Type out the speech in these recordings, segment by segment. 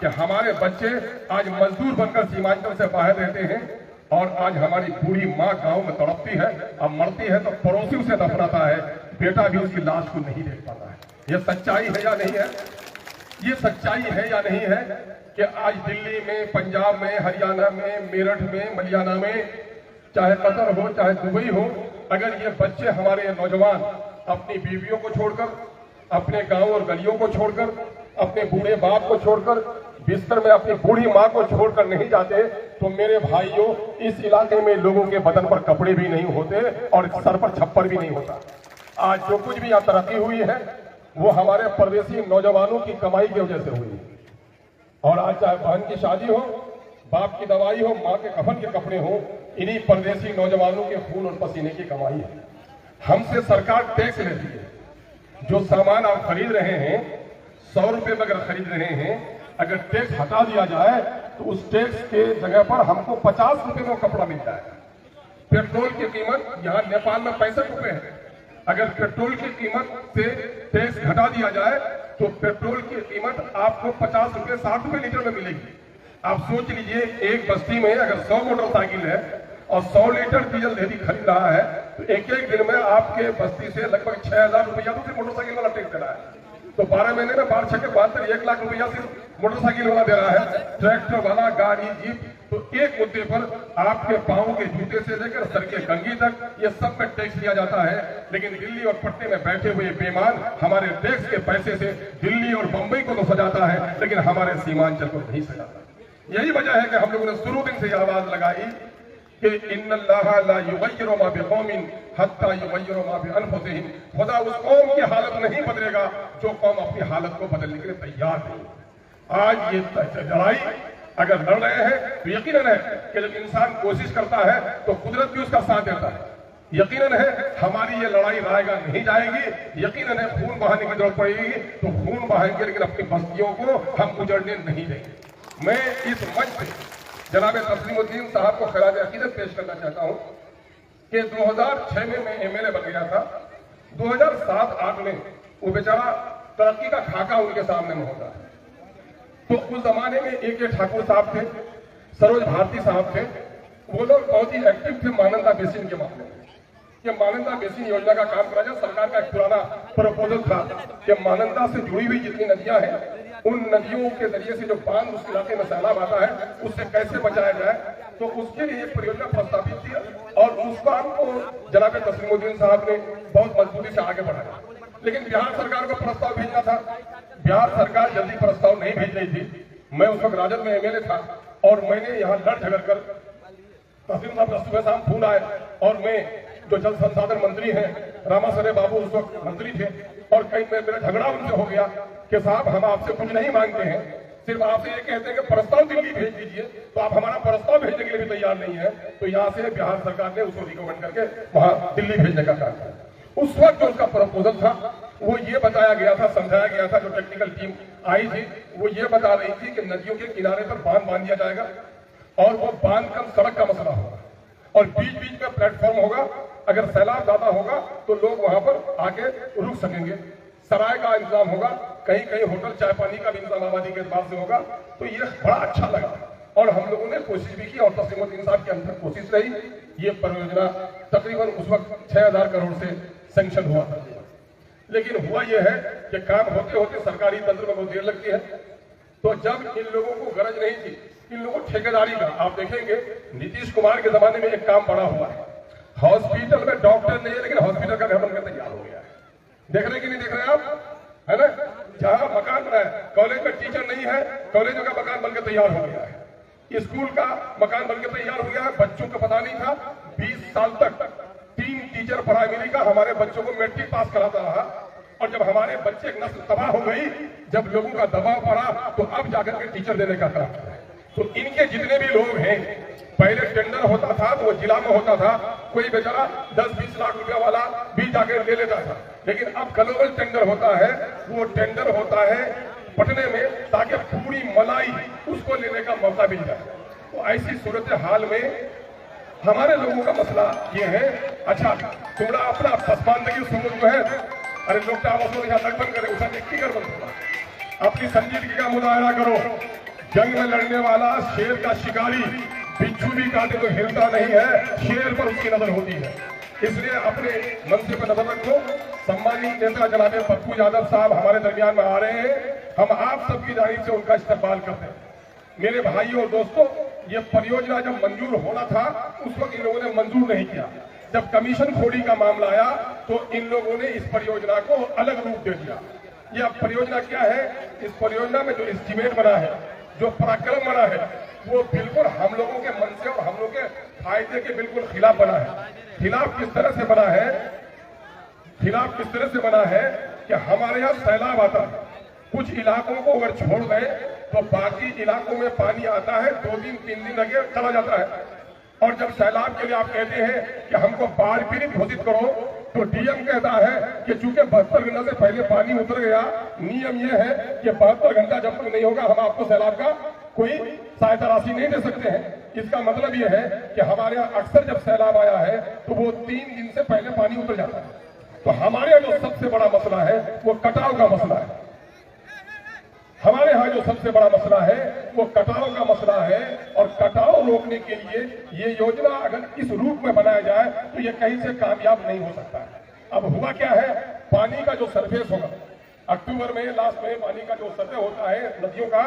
कि हमारे बच्चे आज मजदूर बनकर सीमांचल से बाहर रहते हैं और आज हमारी बूढ़ी माँ गांव में तड़पती है, अब मरती है तो पड़ोसी उसे दफनाता है, बेटा भी उसकी लाश को नहीं देख पाता है। ये सच्चाई है या नहीं है? ये सच्चाई है या नहीं है कि आज दिल्ली में, पंजाब में, हरियाणा में, मेरठ में, मलियाना में, चाहे कतर हो चाहे दुबई हो, अगर ये बच्चे हमारे नौजवान अपनी बीवियों को छोड़कर, अपने गांव और गलियों को छोड़कर, अपने बूढ़े बाप को छोड़कर, बिस्तर में अपनी बूढ़ी माँ को छोड़कर नहीं जाते, तो मेरे भाइयों इस इलाके में लोगों के बदन पर कपड़े भी नहीं होते और सर पर छप्पर भी नहीं होता। आज जो कुछ भी यहाँ तरक्की हुई है वो हमारे परदेसी नौजवानों की कमाई की वजह से हुई है। और आज चाहे बहन की शादी हो, बाप की दवाई हो, माँ के कफन के कपड़े हो, इन्हीं परदेसी नौजवानों के खून और पसीने की कमाई है। हमसे सरकार टैक्स लेती है। जो सामान आप खरीद रहे हैं 100 रुपए में अगर खरीद रहे हैं, अगर टैक्स हटा दिया जाए तो उस टैक्स के जगह पर हमको 50 रुपए में कपड़ा मिलता है। पेट्रोल की कीमत यहाँ नेपाल में 65 रुपए है। अगर पेट्रोल की कीमत से टैक्स घटा दिया जाए तो पेट्रोल की कीमत आपको 50 रुपए 60 रुपए लीटर में मिलेगी। आप सोच लीजिए, एक बस्ती में अगर 100 मोटरसाइकिल है और 100 लीटर डीजल यदि खरीद रहा है तो एक एक दिन में आपके बस्ती से लगभग 6000 रुपया तो सिर्फ मोटरसाइकिल वाला टैक्स दे रहा है। तो 12 महीने में 12 छक्के 72 1 लाख रुपया सिर्फ मोटरसाइकिल वाला दे रहा है, ट्रैक्टर वाला, गाड़ी, जीप। तो एक मुद्दे पर आपके पांव के जूते से लेकर सर के कंघी तक ये सब में टैक्स दिया जाता है। लेकिन दिल्ली और पटने में बैठे हुए बेईमान हमारे टैक्स के पैसे से दिल्ली और बंबई को तो सजाता है, लेकिन हमारे सीमांचल को नहीं सजाता। यही वजह है कि हम लोगों ने शुरू दिन से आवाज लगाई कि इन्नल्लाह ला युगय्यिरु मा बिकौमिन हत्ता युगय्यिरु मा बिअनफुसिहिम। खुदा उस कौम की हालत नहीं बदलेगा जो कौम अपनी हालत को बदलने के लिए तैयार नहीं। आज ये लड़ाई अगर लड़ रहे हैं तो यकीनन है कि जब इंसान कोशिश करता है तो कुदरत भी उसका साथ देता है। यकीनन है हमारी ये लड़ाई रायगा नहीं जाएगी। यकीनन है खून बहाने की जरूरत पड़ेगी तो खून बहाएंगे, लेकिन अपनी बस्तियों को हम उजड़ने नहीं देंगे। मैं इस मंच पे जनाब तस्लीमुद्दीन साहब को खराज अकीदत पेश करना चाहता हूं कि 2006 में मैं एमएलए बन गया था। 2007-8 में वो बेचारा तरक्की का खाका उनके सामने में होता है। तो उस जमाने में एक ठाकुर साहब थे, सरोज भारती साहब थे, वो लोग बहुत ही एक्टिव थे मानंदा बेसिन के मामले में कि मानंदा बेसिन योजना का काम करा जाए। सरकार का एक पुराना प्रपोजल था कि मानंदा से जुड़ी हुई जितनी नदियां हैं उन नदियों के जरिए से जो बांध उस इलाके में सैलाब आता है उससे कैसे बचाया जाए, तो उसके लिए एक परियोजना प्रस्तावित थी और उस काम को जनाब तस्लीमुद्दीन साहब ने बहुत मजबूती से आगे बढ़ाया। लेकिन बिहार सरकार को प्रस्ताव भेजना था, बिहार सरकार जल्दी प्रस्ताव नहीं भेज रही थी। मैं उस वक्त राजद में एमएलए था और मैंने यहाँ लड़ झगड़ कर तहसील साहब का सुबह शाम फोन आए और मैं जो जल संसाधन मंत्री हैं रामासरे बाबू उस वक्त मंत्री थे और कई मेरा झगड़ा उनसे हो गया कि साहब हम आपसे कुछ नहीं मांगते हैं, सिर्फ आपसे ये कहते हैं कि प्रस्ताव दिल्ली भेज दीजिए, तो आप हमारा प्रस्ताव भेजने के लिए भी तैयार नहीं है। तो यहाँ से बिहार सरकार ने उसको रिकमेंड करके वहां दिल्ली भेजने का काम किया। उस वक्त जो उसका प्रपोजल था वो ये बताया गया था, समझाया गया था, जो टेक्निकल टीम आई थी वो ये बता रही थी कि नदियों के किनारे पर बांध दिया जाएगा और वो बांध कम सड़क का मसला होगा और बीच बीच में प्लेटफॉर्म होगा। अगर सैलाब ज्यादा होगा तो लोग वहां पर आके रुक सकेंगे, सराय का इंतजाम होगा, कहीं कहीं होटल चाय पानी का भी इंतजाम आबादी के एतबार से होगा। तो ये बड़ा अच्छा लगा और हम लोगों ने कोशिश भी की और तस्लीमुद्दीन साहब की अंदर कोशिश रही। ये परियोजना तकरीबन उस वक्त 6000 करोड़ से सैंक्शन हुआ था। लेकिन हुआ यह है कि काम होते होते सरकारी तंत्र में बहुत देर लगती है। तो जब इन लोगों को गरज नहीं थी, इन लोगों ठेकेदारी का, आप देखेंगे नीतीश कुमार के जमाने में एक काम बड़ा हुआ है, हॉस्पिटल में डॉक्टर नहीं है लेकिन हॉस्पिटल का घर बनकर तैयार हो गया है। देख रहे कि नहीं देख रहे आप, है ना? जहां मकान बना है, कॉलेज में टीचर नहीं है, कॉलेजों का मकान बनकर तैयार हो गया है, स्कूल का मकान बनकर तैयार हो गया है। बच्चों को पता नहीं था, 20 साल तक 3 टीचर प्राइमरी का हमारे बच्चों को मैट्रिक पास कराता रहा और जब हमारे बच्चे एक नस्ल तबाह हो गई, जब लोगों का दबाव पड़ा तो अब जाकर के टीचर देने का काम किया। तो इनके जितने भी लोग हैं, पहले टेंडर होता था तो वो जिला में होता था, कोई बेचारा 10-20 लाख रुपया वाला भी जाकर ले लेता था, लेकिन अब ग्लोबल टेंडर होता है। वो टेंडर होता है पटने में ताकि पूरी मलाई उसको लेने का मौका मिल जाए। तो ऐसी सूरत हाल में हमारे लोगों का मसला ये है, अच्छा थोड़ा अपना पसमानदगी समझ है, अरे लोग क्या मसलों यहाँ लगभग करे, उसे देखी कर अपनी संजीदगी का मुजाहरा करो। जंग में लड़ने वाला शेर का शिकारी बिच्छू भी काटे तो हिलता नहीं है, शेर पर उसकी नजर होती है। इसलिए अपने मंच पर नजर रखो। सम्मानित नेता जनाब पप्पू यादव साहब हमारे दरमियान में आ रहे हैं, हम आप सबकी जानिब से उनका इस्तकबाल करते हैं। मेरे भाइयों और दोस्तों, ये परियोजना जब मंजूर होना था उस वक्त इन लोगों ने मंजूर नहीं किया। जब कमीशन खोरी का मामला आया तो इन लोगों ने इस परियोजना को अलग रूप दे दिया। यह परियोजना क्या है? इस परियोजना में जो एस्टीमेट बना है, जो पराक्रम बना है, वो बिल्कुल हम लोगों के मन से और हम लोग के फायदे के बिल्कुल खिलाफ बना है। खिलाफ किस तरह से बना है? खिलाफ किस तरह से बना है कि हमारे यहाँ सैलाब आता है, कुछ इलाकों को अगर छोड़ गए तो बाकी इलाकों में पानी आता है, 2 दिन 3 दिन लगे चला जाता है। और जब सैलाब के लिए आप कहते हैं कि हमको बाढ़ पीड़ित घोषित करो, तो डीएम कहता है कि चूंकि 72 घंटा से पहले पानी उतर गया, नियम यह है कि 72 घंटा जब तक नहीं होगा हम आपको सैलाब का कोई सहायता राशि नहीं दे सकते हैं। इसका मतलब यह है कि हमारे यहाँ अक्सर जब सैलाब आया है तो वो 3 दिन से पहले पानी उतर जाता है। तो हमारे यहाँ जो सबसे बड़ा मसला है वो कटाव का मसला है। हमारे यहाँ जो सबसे बड़ा मसला है वो कटाव का मसला है, और कटाव रोकने के लिए ये योजना अगर इस रूप में बनाया जाए तो ये कहीं से कामयाब नहीं हो सकता है। अब हुआ क्या है, पानी का जो सरफेस होगा अक्टूबर में, लास्ट में पानी का जो सतह होता है नदियों का,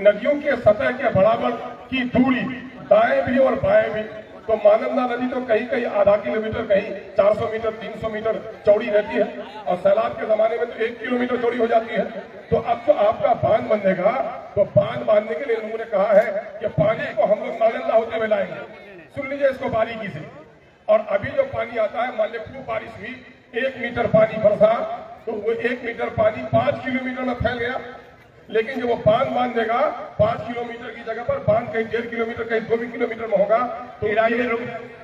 नदियों के सतह के बराबर की दूरी दाएं भी और बाएं भी, तो मानंदा नदी तो कहीं कहीं आधा किलोमीटर, कहीं 400 मीटर 300 मीटर चौड़ी रहती है, और सैलाब के जमाने में तो 1 किलोमीटर चौड़ी हो जाती है। तो अब तो आपका बांध बनेगा, तो बांध बांधने के लिए लोगों ने कहा है कि पानी को हम लोग मानंदा होते हुए लाएंगे। सुन लीजिए इसको बारीकी से। और अभी जो पानी आता है, मान लीजिए खूब बारिश हुई, 1 मीटर पानी बरसा, तो वो 1 मीटर पानी 5 किलोमीटर में फैल गया। लेकिन जब वो बांध बांध देगा 5 किलोमीटर की जगह पर बांध कहीं 1.5 किलोमीटर, कहीं 2 किलोमीटर में होगा, तो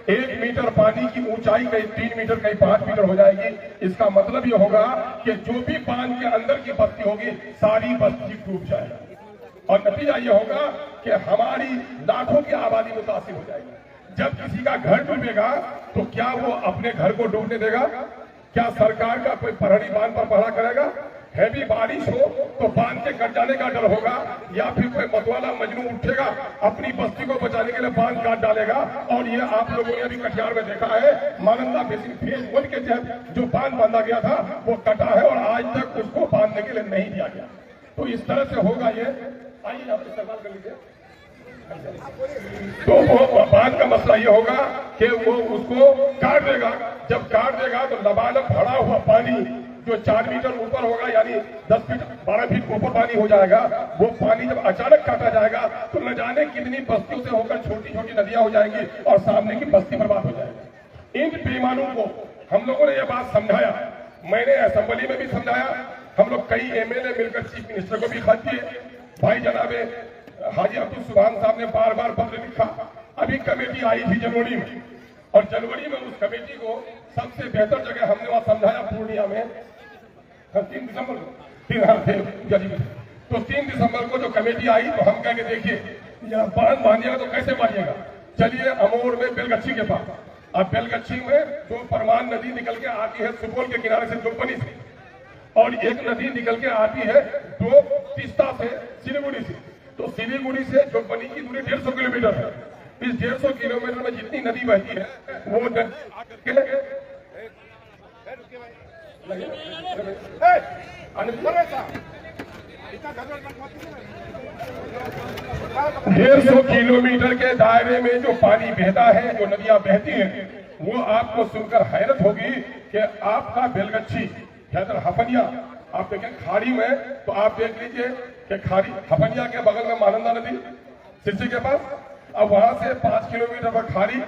1 मीटर पानी की ऊंचाई कहीं 3 मीटर, कहीं 5 मीटर हो जाएगी। इसका मतलब ये होगा कि जो भी बांध के अंदर की बस्ती होगी सारी बस्ती डूब जाएगी, और नतीजा ये होगा कि हमारी लाखों की आबादी मुतासिर हो जाएगी। जब किसी का घर डूबेगा तो क्या वो अपने घर को डूबने देगा? क्या सरकार का कोई पहाड़ी बांध पर पहरा करेगा? हैवी बारिश हो तो बांध के कट जाने का डर होगा, या फिर कोई मतवाला मजनू उठेगा अपनी बस्ती को बचाने के लिए बांध काट डालेगा। और ये आप लोगों ने अभी कटिहार में देखा है, मानंदा बेसिन फेज 1 के तहत जो बांध बांधा गया था वो कटा है और आज तक उसको बांधने के लिए नहीं दिया गया। तो इस तरह से होगा ये। आइए आप इस्तेमाल कर लीजिए। तो वो बांध का मसला ये होगा कि वो उसको काट देगा। जब काट देगा तो लबालब भरा हुआ पानी जो 4 मीटर ऊपर होगा, यानी 10 फीट 12 फीट ऊपर पानी हो जाएगा, वो पानी जब अचानक काटा जाएगा तो न जाने कितनी बस्तियों से होकर छोटी छोटी नदियां हो जाएंगी और सामने की बस्ती बर्बाद हो जाएगी। इन बेईमानों को हम लोगों ने यह बात समझाया, मैंने असेंबली में भी समझाया, हम लोग कई एमएलए मिलकर चीफ मिनिस्टर को भी खत दिए। भाई जनाबे हाजी अब्दुल सुभान साहब ने बार बार पत्र लिखा। अभी कमेटी आई थी जनवरी में, और जनवरी में उस कमेटी को सबसे बेहतर जगह हमने वहां समझाया पूर्णिया में 3 दिसंबर को, 3 दिसंबर को जो कमेटी आई तो हम कहेंगे देखिए यहाँ बांध बांधिएगा तो कैसे बांधिएगा, चलिए अमोर में बेलगच्छी के पास। अब बेलगच्छी में जो परमान नदी निकल के आती है सुपौल के किनारे से जोगबनी से, और एक नदी निकल के आती है जो तीस्ता से सिलीगुड़ी से। तो सिलीगुड़ी से जोगबनी की दूरी 150 किलोमीटर है। इस 150 किलोमीटर में जितनी नदी बहती है वो डेढ़ 150 किलोमीटर के दायरे में जो पानी बहता है, जो नदियां बहती हैं, वो आपको सुनकर हैरत होगी कि आपका बेलगच्छी हफनिया आप देखें खाड़ी में, तो आप देख लीजिए कि खाड़ी हफनिया के बगल में मानंदा नदी सिरसी के पास, अब वहां से 5 किलोमीटर पर खाड़ी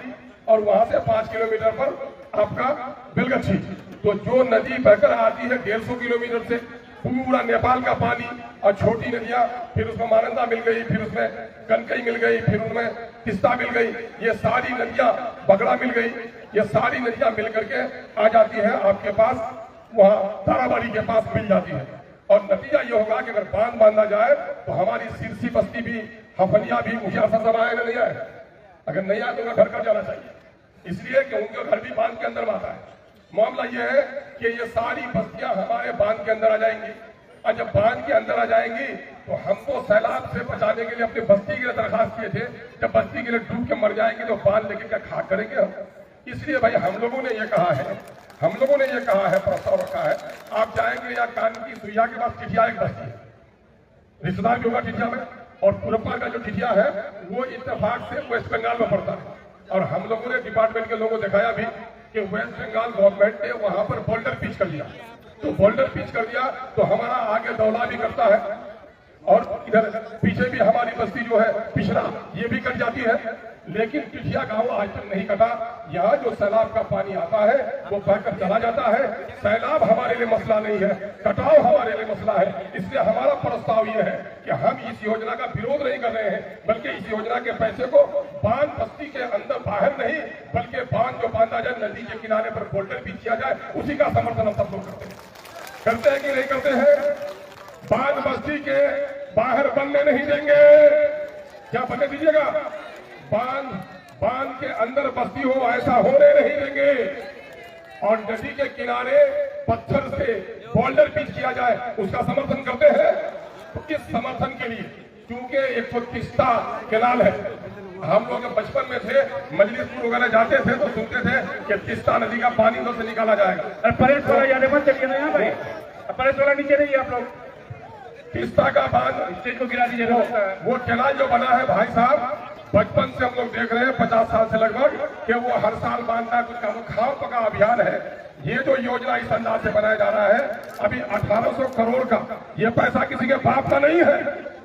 और वहां से 5 किलोमीटर पर आपका बेलगच्छी। तो जो नदी बहकर आती है 150 किलोमीटर से, पूरा नेपाल का पानी, और छोटी नदियां, फिर उसमें मानंदा मिल गई, फिर उसमें कनकई मिल गई, फिर उसमें तिस्ता मिल गई, ये सारी नदियां, बगड़ा मिल गई, ये सारी नदियां मिल करके आ जाती है आपके पास, वहां ताराबाड़ी के पास मिल जाती है। और नतीजा ये होगा कि अगर बांध बांधा जाए तो हमारी सिरसी बस्ती भी, हफनिया भी मुखिया सब आए नहीं आए, अगर नहीं आए तो उनका घर कर जाना चाहिए, इसलिए कि उनका घर भी बांध के अंदर आता है। मामला यह है कि ये सारी बस्तियां हमारे बांध के अंदर आ जाएंगी। और जब बांध के अंदर आ जाएंगी तो हमको सैलाब से बचाने के लिए अपनी बस्ती के लिए दरखास्त किए थे, जब बस्ती के लिए डूब के मर जाएंगे तो बांध लेके क्या खा करेंगे हम? इसलिए भाई हम लोगों ने ये कहा है, प्रस्ताव रखा है, आप जाएंगे या कान की सुइया के पास टिटिया एक बस्ती है, रिश्तेदार भी होगा टिटिया में, और पुरप्पा का जो टिटिया है वो इत्तेफाक से वेस्ट बंगाल में पड़ता है। और हम लोगों ने डिपार्टमेंट के लोगों को दिखाया भी कि वेस्ट बंगाल गवर्नमेंट ने वहां पर बोल्डर पिच कर दिया, तो बोल्डर पिच कर दिया तो हमारा आगे दौला भी करता है, और इधर पीछे भी हमारी बस्ती जो है पिछड़ा ये भी कट जाती है। लेकिन टिटिया गांव आज तक नहीं कटा। यहाँ जो सैलाब का पानी आता है वो बहकर चला जाता है। सैलाब हमारे लिए मसला नहीं है, कटाव हमारे लिए मसला है। इसलिए हमारा प्रस्ताव ये है कि हम इस योजना का विरोध नहीं कर रहे हैं, बल्कि इस योजना के पैसे को बांध बस्ती के अंदर बाहर नहीं, बल्कि बांध जो बांधा जाए नदी के किनारे पर बोल्डर भी किया जाए, उसी का समर्थन हम सब लोग करते हैं कि नहीं करते हैं? बांध बस्ती के बाहर बनने नहीं देंगे। क्या बनने दीजिएगा? बांध के अंदर बस्ती हो ऐसा होने नहीं देंगे। और नदी के किनारे पत्थर से बोल्डर पिच किया जाए, उसका समर्थन करते हैं। तो इस समर्थन के लिए, क्योंकि एक तो तिस्ता केनाल है, हम लोग बचपन में थे, मजलिसपुर वगैरह जाते थे तो सुनते थे कि तिस्ता नदी का पानी उधर से निकाला जाएगा। परेश वाला याद मत चलिए ना यहाँ भाई, परेश वाला नीचे नहीं आप लोग, तिस्ता का बांध स्टेज को गिरा दीजिए। वो केनाल जो बना है भाई साहब, बचपन से हम लोग देख रहे हैं 50 साल से लगभग कि वो हर साल बांधना कुछ का वो खाओ पका अभियान है। ये जो योजना इस अंदाज से बनाया जा रहा है, अभी 1800 करोड़ का ये पैसा किसी के बाप का नहीं है,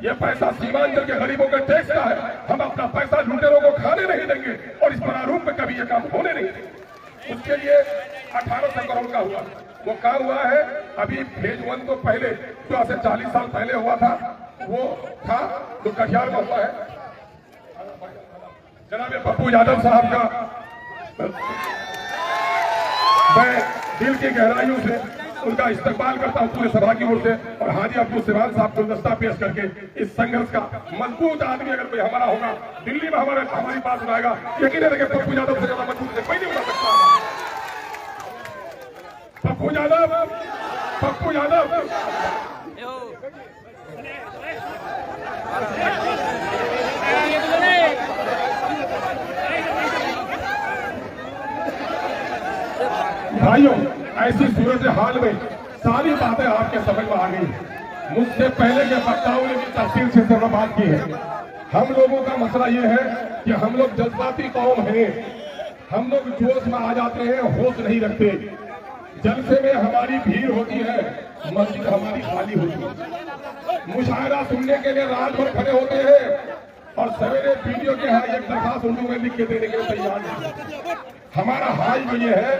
ये पैसा सीमांचल के गरीबों के टैक्स का है। हम अपना पैसा लुटेरों को खाने नहीं देंगे और इस प्रारूप में कभी ये काम होने नहीं देंगे। उसके लिए 1800 करोड़ का हुआ, वो काम हुआ है। अभी फेज 1 तो पहले जो आज से 40 साल पहले हुआ था, वो था जो कटिहार में हुआ है। जनाब पप्पू यादव साहब का मैं दिल की गहराइयों से उनका इस्तेमाल करता हूं पूरे सभा की ओर से, और हाजी अब्दुल सिवान साहब गुलदस्ता पेश करके इस संघर्ष का मजबूत आदमी अगर कोई हमारा होगा, दिल्ली में हमारी बात सुनाएगा, यकीन है कि पप्पू यादव से ज्यादा मजबूत से कोई नहीं बना सकता। पप्पू यादव भाइयों, ऐसी सूरत हाल में सारी बातें आपके समझ में आ गई। मुझसे पहले के वक्ताओं ने भी तफसील से सब बात की है। हम लोगों का मसला ये है कि हम लोग जज्बाती कौम हैं, हम लोग जोश में आ जाते हैं, होश नहीं रखते। जलसे में हमारी भीड़ होती है, मस्जिद हमारी खाली होती है। मुशायरा सुनने के लिए रात भर खड़े होते हैं और सवेरे वीडियो के यहाँ एक दरखास्त उर्दू में लिख के देने के लिए तैयार नहीं। हमारा हाल जो ये है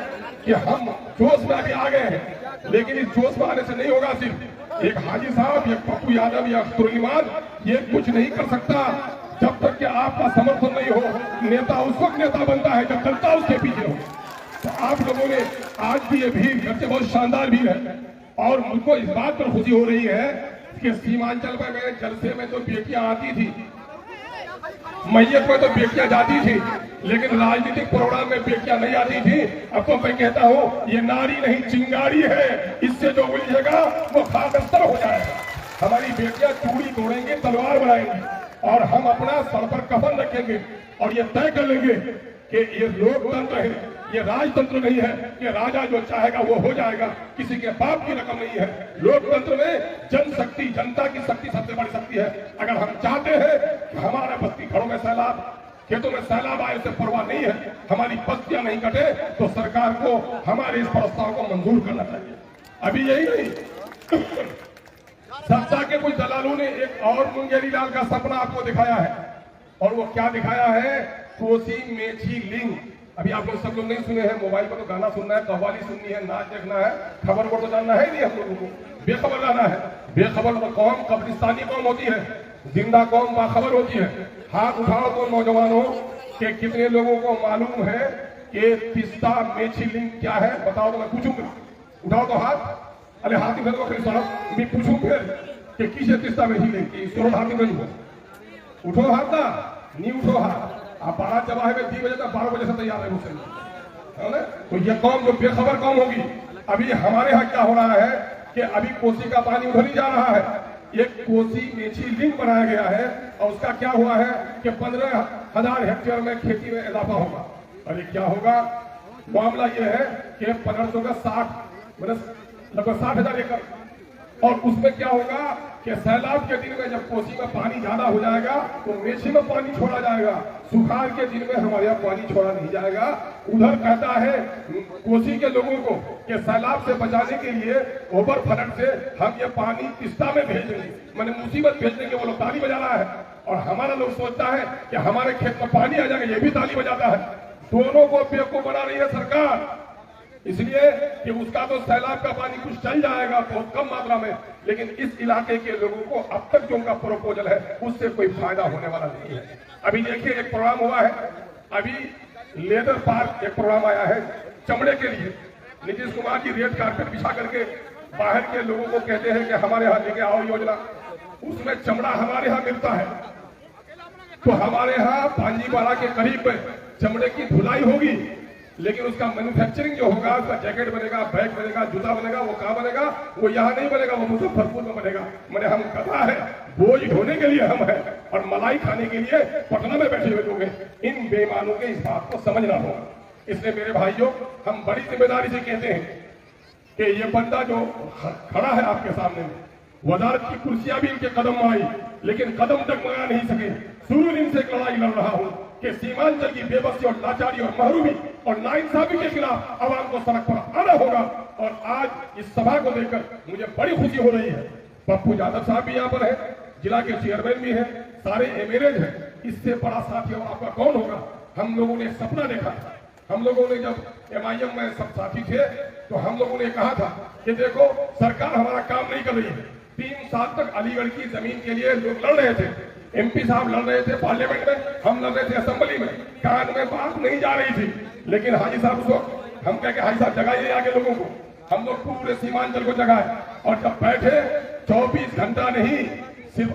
कि हम जोश में अभी आ गए हैं, लेकिन इस जोश में आने से नहीं होगा। सिर्फ एक हाजी साहब, एक पप्पू यादव या अख्तरुल ईमान ये कुछ नहीं कर सकता जब तक कि आपका समर्थन नहीं हो। नेता उस वक्त नेता बनता है जब जनता उसके पीछे हो। तो आप लोगों ने आज भी ये भीड़ सबसे बहुत शानदार भीड़ है, और मुझको इस बात पर खुशी हो रही है कि सीमांचल में मेरे जलसे में तो बेटियां आती थी, मैयत में तो बेटियां जाती थी, लेकिन राजनीतिक प्रोग्राम में बेटियां नहीं आती थी। अब तो मैं कहता हूँ ये नारी नहीं चिंगारी है, इससे जो उलझेगा वो खाकस्तर हो जाएगा। हमारी बेटियां चूड़ी तोड़ेंगी, तलवार बनाएंगी, और हम अपना सर पर कफन रखेंगे और ये तय कर लेंगे कि ये लोकतंत्र है, ये राजतंत्र नहीं है कि राजा जो चाहेगा वो हो जाएगा, किसी के बाप की रकम नहीं है। लोकतंत्र में जनशक्ति, जनता की शक्ति सबसे बड़ी शक्ति है। अगर हम चाहते हैं कि हमारे बस्ती घरों में सैलाब, खेतों में सैलाब आए से परवाह नहीं है, हमारी बस्तियां नहीं कटे, तो सरकार को हमारे इस प्रस्ताव को मंजूर करना चाहिए। अभी यही नहीं, सत्ता के कुछ दलालों ने एक और मुंगेरी लाल का सपना आपको दिखाया है, और वो क्या दिखाया है? कोसी मेची लिंक। अभी आप लोग सब लोग नहीं सुने हैं, मोबाइल पर तो गाना सुनना है, कव्वाली सुननी है, नाच देखना है, खबर को तो जानना है नहीं हम लोगों को, बेखबर रहना है। बेखबर तो कौम कब्रिस्तानी कौम होती है, जिंदा कौम बाखबर होती है। हाथ उठाओ तो नौजवानों के कितने लोगों को मालूम है कि तिस्ता मेची लिंक क्या है? बताओ तो मैं पूछूंगा, उठाओ तो हाथ। अरे हाथी फिर साहब मैं पूछूं फिर कि किसे तिस्ता मेची लिंक की इसको हाथी नहीं हो, उठो हाथ ना, नहीं उठो हाथ। आप 12 जमा है 3 बजे तक 12 बजे से तैयार है मुझसे, तो ये कौम जो बेखबर कौम होगी। अभी हमारे यहाँ क्या हो रहा है कि अभी कोसी का पानी उधर ही जा रहा है। एक कोसी मेची लिंक बनाया गया है और उसका क्या हुआ है कि 15,000 हेक्टेयर में खेती में इजाफा होगा। अरे क्या होगा, मामला यह है कि 1500 का 60 मतलब लगभग 60,000 एकड़, और उसमें क्या होगा कि सैलाब के दिन में जब कोसी में पानी ज्यादा हो जाएगा तो मेची में पानी छोड़ा जाएगा, सुखाड़ के दिन में हमारे यहाँ पानी छोड़ा नहीं जाएगा। उधर कहता है कोसी के लोगों को कि सैलाब से बचाने के लिए ओवर फ्लड से हम ये पानी तिस्ता में भेजेंगे, मैंने मुसीबत भेजने के वो लोग ताली बजा रहा है, और हमारा लोग सोचता है कि हमारे खेत में पानी आ जाएगा, ये भी ताली बजाता है। दोनों को बेवकूफ बना रही है सरकार, इसलिए कि उसका तो सैलाब का पानी कुछ चल जाएगा बहुत कम मात्रा में, लेकिन इस इलाके के लोगों को अब तक जो उनका प्रपोजल है उससे कोई फायदा होने वाला नहीं है। अभी देखिए एक प्रोग्राम हुआ है, अभी लेदर पार्क एक प्रोग्राम आया है चमड़े के लिए। नीतीश कुमार जी रेड कारपेट बिछा करके बाहर के लोगों को कहते हैं कि हमारे यहाँ लेके आओ योजना, उसमें चमड़ा हमारे यहाँ मिलता है, तो हमारे यहाँ पांजीपाड़ा के करीब चमड़े की धुलाई होगी, लेकिन उसका मैन्युफैक्चरिंग जो होगा, उसका जैकेट बनेगा, बैग बनेगा, जूता बनेगा, वो कहाँ बनेगा, वो यहाँ नहीं बनेगा, वो मुजफ्फरपुर में बनेगा। मैंने हम कहा है बोझ ढोने के लिए हम है और मलाई खाने के लिए पटना में बैठे हुए लोग हैं। इन बेईमानों के इस बात को समझना होगा। इसलिए मेरे भाइयों, हम बड़ी जिम्मेदारी से कहते हैं कि ये बंदा जो खड़ा है आपके सामने में, वजारत की कुर्सियां भी इनके कदम में आई, लेकिन कदम डगमगा नहीं सके। शुरू इनसे एक लड़ाई लड़ रहा हूं कि सीमांचल की बेबसी और लाचारी और महरूमी और नाइंसाफी के खिलाफ आवाम को सड़क पर आना होगा। और आज इस सभा को देखकर मुझे बड़ी खुशी हो रही है। पप्पू यादव साहब भी यहाँ पर है, जिला के चेयरमैन भी है, सारे एमएलए हैं। इससे बड़ा साथी और आपका कौन होगा। हम लोगों ने सपना देखा था, हम लोगों ने जब MIM में सब साथी थे तो हम लोगों ने कहा था कि देखो सरकार हमारा काम नहीं कर रही है। 3 साल तक अलीगढ़ की जमीन के लिए लोग लड़ रहे थे, MP साहब लड़ रहे थे पार्लियामेंट में, हम लड़ रहे थे असेंबली में, कान में बात नहीं जा रही थी। लेकिन हाजी साहब उसको हम कह के हाजी साहब जगाइए आगे लोगों को, हम लोग पूरे सीमांचल को जगाए, और जब बैठे 24 घंटा नहीं सिर्फ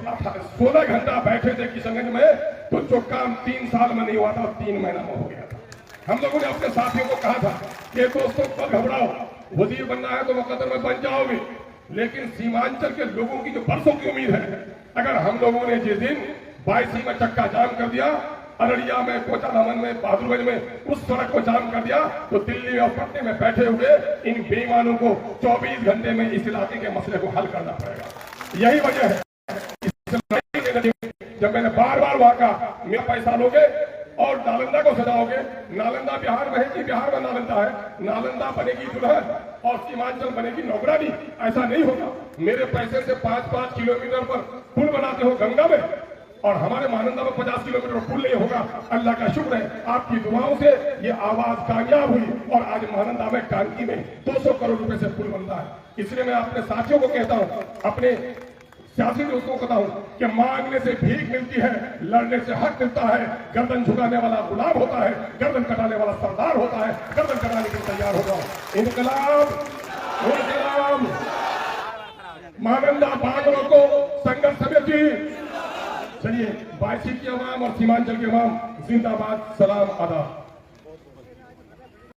16 घंटा बैठे थे किशनगंज में, तो जो काम 3 साल में नहीं हुआ था 3 महीना में हो गया था। हम लोगों ने अपने साथियों को कहा था कि दोस्तों पर घबराओ, वजीर बनना है तो मुकद्दर में बन जाओगे, लेकिन सीमांचल के लोगों की जो बरसों की उम्मीद है, अगर हम लोगों ने जिस दिन 22 में चक्का जाम कर दिया, अररिया में, कोचाधामन में, बहादुरगंज में उस सड़क को जाम कर दिया, तो दिल्ली और पटने में बैठे हुए इन बेईमानों को 24 घंटे में इस इलाके के मसले को हल करना पड़ेगा। यही वजह है जब मैंने बार-बार वहां कहा मेरा पैसा लोगे और नालंदा को सजाओगे। नालंदा बिहार में है कि बिहार में नालंदा है, नालंदा बनेगी दुल्हन और सीमांचल बनेगी नौकरानी, ऐसा नहीं होगा। मेरे पैसे से 5-5 किलोमीटर पर पुल बनाते हो गंगा में, और हमारे महानंदा में 50 किलोमीटर पुल नहीं होगा। अल्लाह का शुक्र है आपकी दुआओं से ये आवाज कामयाब हुई, और आज महानंदा में कानकी में 200 करोड़ रुपए से पुल बनता है। इसलिए मैं अपने साथियों को कहता हूं, अपने सियासी दोस्तों को कहता हूं कि मांगने से भीख मिलती है, लड़ने से हक मिलता है। गर्दन झुकाने वाला गुलाम होता है, गर्दन कटाने वाला सरदार होता है। गर्दन कटाने के लिए तैयार हो जाओ। इनकलाब, इनकलाब, महानंदा बागड़ों को संघर्ष समिति। चलिए 22 की अवाम और सीमांचल के अवाम जिंदाबाद, सलाम, आदाब।